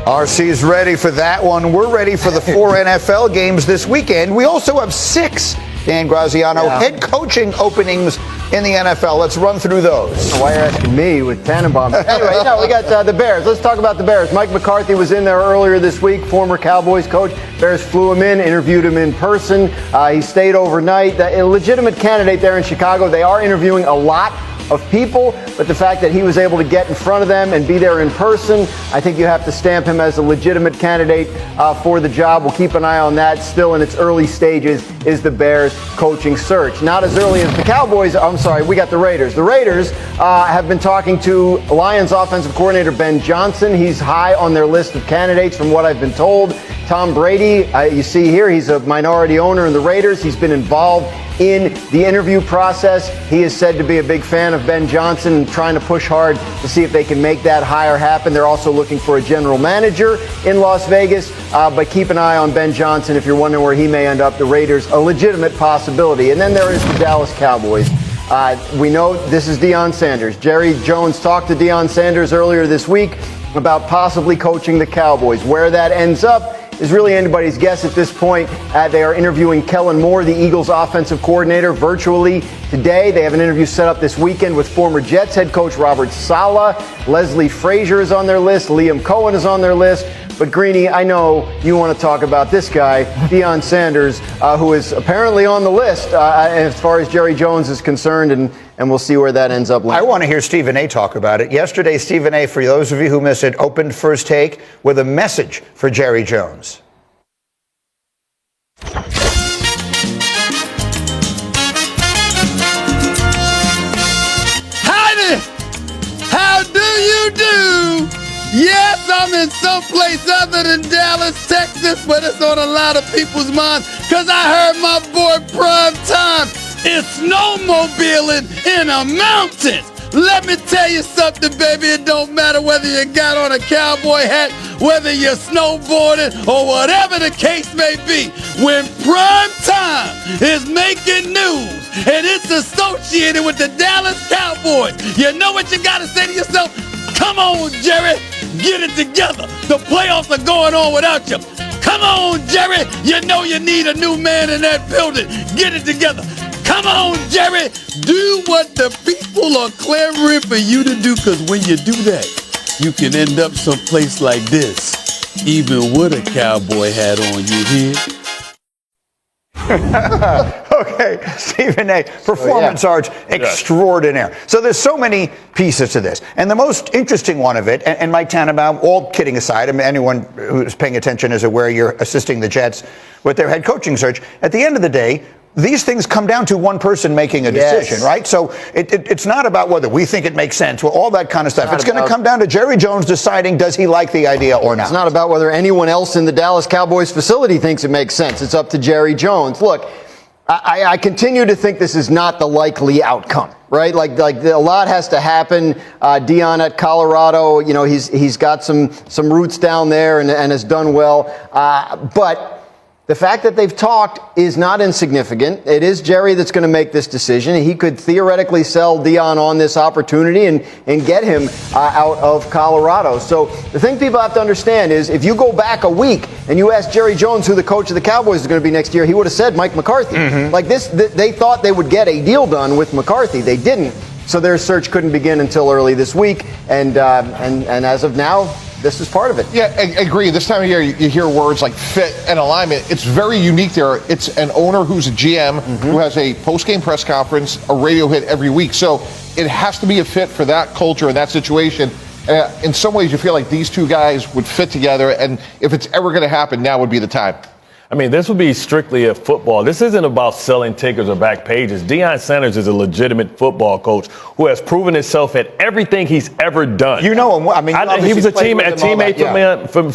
RC's ready for that one. We're ready for the 4 NFL games this weekend. We also have 6, Dan Graziano, head coaching openings in the NFL. Let's run through those. Why are you asking me with Tannenbaum? Anyway, no, we got the Bears. Let's talk about the Bears. Mike McCarthy was in there earlier this week, former Cowboys coach. Bears flew him in, interviewed him in person. He stayed overnight. A legitimate candidate there in Chicago. They are interviewing a lot of people, but the fact that he was able to get in front of them and be there in person, I think you have to stamp him as a legitimate candidate for the job. We'll keep an eye on that. Still in its early stages is the Bears coaching search. Not as early as the Cowboys. I'm sorry, we got the Raiders. The Raiders have been talking to Lions offensive coordinator Ben Johnson. He's high on their list of candidates from what I've been told. Tom Brady, you see here, he's a minority owner in the Raiders. He's been involved in the interview process. He is said to be a big fan of Ben Johnson and trying to push hard to see if they can make that hire happen. They're also looking for a general manager in Las Vegas, but keep an eye on Ben Johnson if you're wondering where he may end up. The Raiders, a legitimate possibility. And then there is the Dallas Cowboys. We know this is Deion Sanders. Jerry Jones talked to Deion Sanders earlier this week about possibly coaching the Cowboys. Where that ends up is really anybody's guess at this point. They are interviewing Kellen Moore, the Eagles offensive coordinator, virtually today. They have an interview set up this weekend with former Jets head coach Robert Saleh. Leslie Frazier is on their list. Liam Cohen is on their list. But Greeny, I know you want to talk about this guy, Deion Sanders, who is apparently on the list as far as Jerry Jones is concerned, and we'll see where that ends up landing. I want to hear Stephen A. talk about it. Yesterday, Stephen A., for those of you who missed it, opened First Take with a message for Jerry Jones. Howdy! How do you do? Yes, I'm in someplace other than Dallas, Texas, but it's on a lot of people's minds, because I heard my boy Prime Time is snowmobiling in a mountain. Let me tell you something, baby. It don't matter whether you got on a cowboy hat, whether you're snowboarding, or whatever the case may be. When Prime Time is making news and it's associated with the Dallas Cowboys, you know what you got to say to yourself? Come on, Jerry, get it together. The playoffs are going on without you. Come on, Jerry, you know you need a new man in that building. Get it together. Come on, Jerry, do what the people are clamoring for you to do, because when you do that, you can end up someplace like this, even with a cowboy hat on, you hear? Okay, Stephen A., performance arts extraordinaire. So there's so many pieces to this. And the most interesting one of it, and Mike Tannenbaum, all kidding aside, I mean, anyone who's paying attention is aware you're assisting the Jets with their head coaching search. At the end of the day, these things come down to one person making a decision, right? So it's not about whether we think it makes sense, well, all that kind of stuff. It's going to come down to Jerry Jones deciding, does he like the idea or not? It's not about whether anyone else in the Dallas Cowboys facility thinks it makes sense. It's up to Jerry Jones. Look, I continue to think this is not the likely outcome, right? Like a lot has to happen. Deion at Colorado, you know, he's got some roots down there and has done well. But the fact that they've talked is not insignificant. It is Jerry that's going to make this decision. He could theoretically sell Deion on this opportunity and get him out of Colorado. So the thing people have to understand is if you go back a week and you ask Jerry Jones who the coach of the Cowboys is going to be next year, he would have said Mike McCarthy. Like this, they thought they would get a deal done with McCarthy. They didn't. So their search couldn't begin until early this week. And as of now, this is part of it. Yeah, I agree. This time of year, you hear words like fit and alignment. It's very unique there. It's an owner who's a GM who has a post-game press conference, a radio hit every week. So it has to be a fit for that culture and that situation. In some ways, you feel like these two guys would fit together. And if it's ever going to happen, now would be the time. I mean, this would be strictly a football. This isn't about selling tickets or back pages. Deion Sanders is a legitimate football coach who has proven himself at everything he's ever done. You know him. I mean, he was a teammate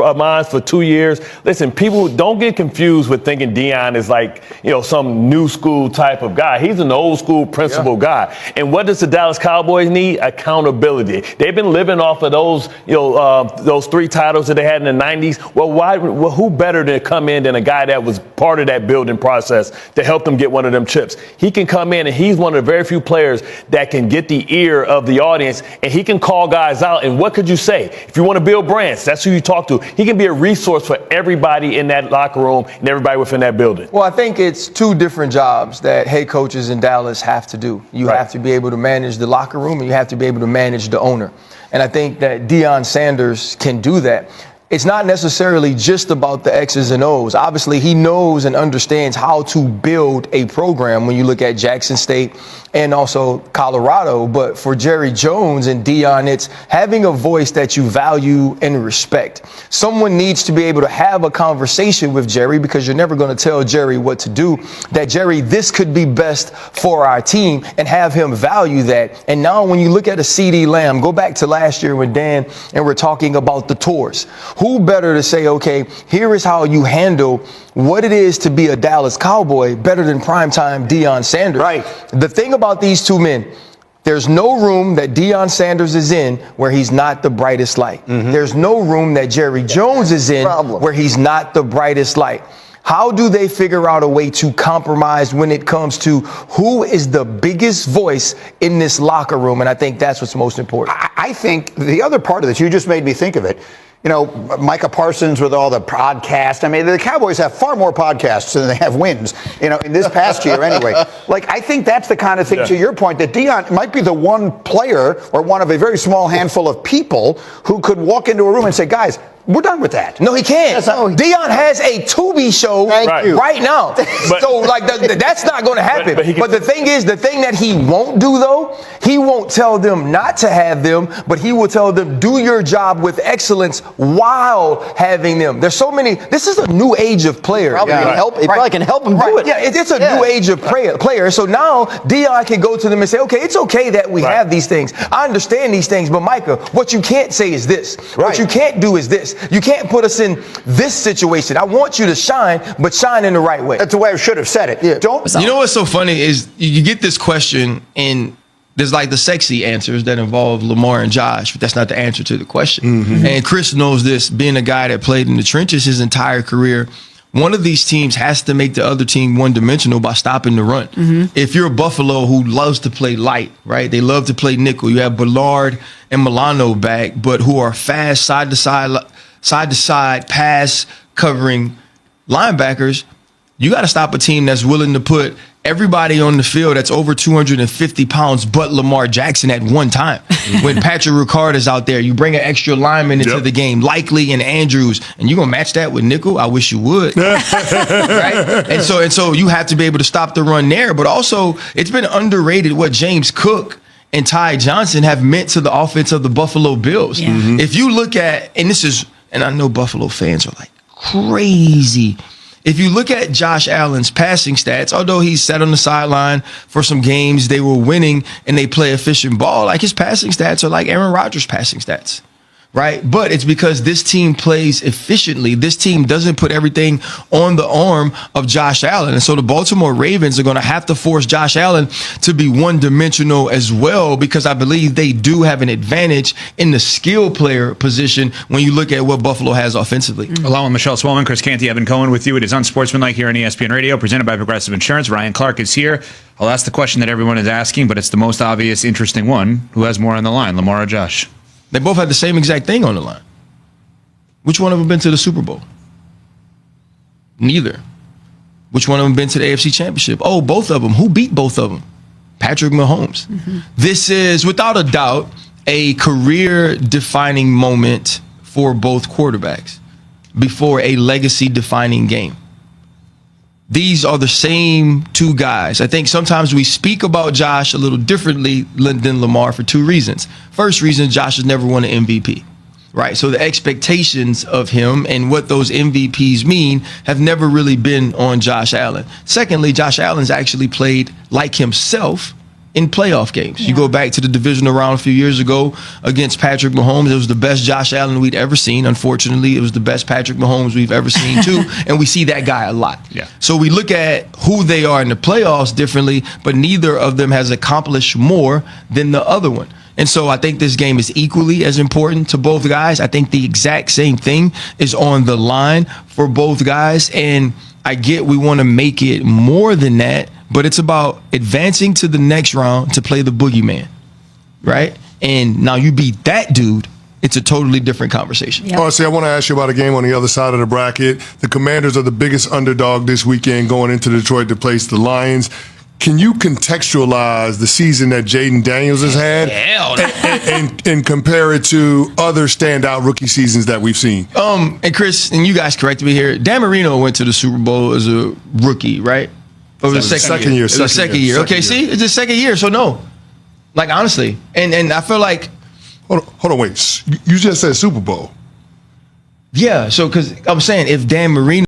of mine for 2 years. Listen, people don't get confused with thinking Deion is like, you know, some new school type of guy. He's an old school principle guy. And what does the Dallas Cowboys need? Accountability. They've been living off of those, those 3 titles that they had in the 90s. Well, who better to come in than a guy guy that was part of that building process to help them get one of them chips. He can come in, and he's one of the very few players that can get the ear of the audience, and he can call guys out. And what could you say? If you want to build brands, that's who you talk to. He can be a resource for everybody in that locker room and everybody within that building. Well, I think it's two different jobs that head coaches in Dallas have to do. You have to be able to manage the locker room, and you have to be able to manage the owner. And I think that Deion Sanders can do that. It's not necessarily just about the X's and O's. Obviously, he knows and understands how to build a program when you look at Jackson State and also Colorado. But for Jerry Jones and Deion, it's having a voice that you value and respect. Someone needs to be able to have a conversation with Jerry, because you're never going to tell Jerry what to do. That, Jerry, this could be best for our team, and have him value that. And now when you look at a CeeDee Lamb, go back to last year when Dan and we're talking about the tours. Who better to say, okay, here is how you handle what it is to be a Dallas Cowboy better than primetime Deion Sanders? Right. The thing about these two men, there's no room that Deion Sanders is in where he's not the brightest light. There's no room that Jerry Jones is in where he's not the brightest light. How do they figure out a way to compromise when it comes to who is the biggest voice in this locker room? And I think that's what's most important. I think the other part of this, you just made me think of it. You know, Micah Parsons with all the podcasts. I mean, the Cowboys have far more podcasts than they have wins, you know, in this past year anyway. Like, I think that's the kind of thing, to your point, that Deion might be the one player or one of a very small handful of people who could walk into a room and say, guys, we're done with that. No, he can't. Deion has a Tubi show right now. So, like, that's not going to happen. But the thing is, the thing that he won't do, though, he won't tell them not to have them, but he will tell them, do your job with excellence while having them. There's so many. This is a new age of players. It probably can help him do it. Yeah, it's a new age of players. So now Deion can go to them and say, okay, it's okay that we have these things. I understand these things, but Micah, what you can't say is this. What you can't do is this. You can't put us in this situation. I want you to shine, but shine in the right way. That's the way I should have said it. Yeah. Don't. You know what's so funny is you get this question, and there's like the sexy answers that involve Lamar and Josh, but that's not the answer to the question. And Chris knows this, being a guy that played in the trenches his entire career. One of these teams has to make the other team one-dimensional by stopping the run. If you're a Buffalo who loves to play light, right? They love to play nickel. You have Ballard and Milano back, but who are fast side-to-side pass covering linebackers. You got to stop a team that's willing to put everybody on the field that's over 250 pounds but Lamar Jackson at one time. When Patrick Ricard is out there, you bring an extra lineman into the game, Likely and Andrews, and you're going to match that with nickel? I wish you would. Right? And so you have to be able to stop the run there. But also, it's been underrated what James Cook and Ty Johnson have meant to the offense of the Buffalo Bills. If you look at, and I know Buffalo fans are like crazy. If you look at Josh Allen's passing stats, although he's sat on the sideline for some games, they were winning and they play efficient ball, like his passing stats are like Aaron Rodgers' passing stats. Right? But it's because this team plays efficiently. This team doesn't put everything on the arm of Josh Allen. And so the Baltimore Ravens are going to have to force Josh Allen to be one-dimensional as well, because I believe they do have an advantage in the skill player position when you look at what Buffalo has offensively. Along with Michelle Swellman, Chris Canty, Evan Cohen with you. It is Unsportsmanlike here on ESPN Radio, presented by Progressive Insurance. Ryan Clark is here. I'll ask the question that everyone is asking, but it's the most obvious, interesting one. Who has more on the line, Lamar or Josh? They both had the same exact thing on the line. Which one of them been to the Super Bowl? Neither. Which one of them been to the AFC Championship? Oh, both of them. Who beat both of them? Patrick Mahomes. This is, without a doubt, a career-defining moment for both quarterbacks before a legacy-defining game. These are the same two guys. I think sometimes we speak about Josh a little differently than Lamar for two reasons. First reason, Josh has never won an MVP, right? So the expectations of him and what those MVPs mean have never really been on Josh Allen. Secondly, Josh Allen's actually played like himself in playoff games. You go back to the divisional round a few years ago against Patrick Mahomes. It was the best Josh Allen we'd ever seen. Unfortunately, it was the best Patrick Mahomes we've ever seen too. And we see that guy a lot. So we look at who they are in the playoffs differently, but neither of them has accomplished more than the other one. And so I think this game is equally as important to both guys. I think the exact same thing is on the line for both guys. And I get we want to make it more than that, but it's about advancing to the next round to play the boogeyman, right? And now you beat that dude, it's a totally different conversation. Yep. I want to ask you about a game on the other side of the bracket. The Commanders are the biggest underdog this weekend going into Detroit to place the Lions. Can you contextualize the season that Jaden Daniels has had and compare it to other standout rookie seasons that we've seen? And Chris, and you guys correct me here, Dan Marino went to the Super Bowl as a rookie, right? Or was it second year? It was second year. Okay, see? It's the second year, so no. Like, honestly. And I feel like... Hold on, wait. You just said Super Bowl. Yeah, so because I'm saying if Dan Marino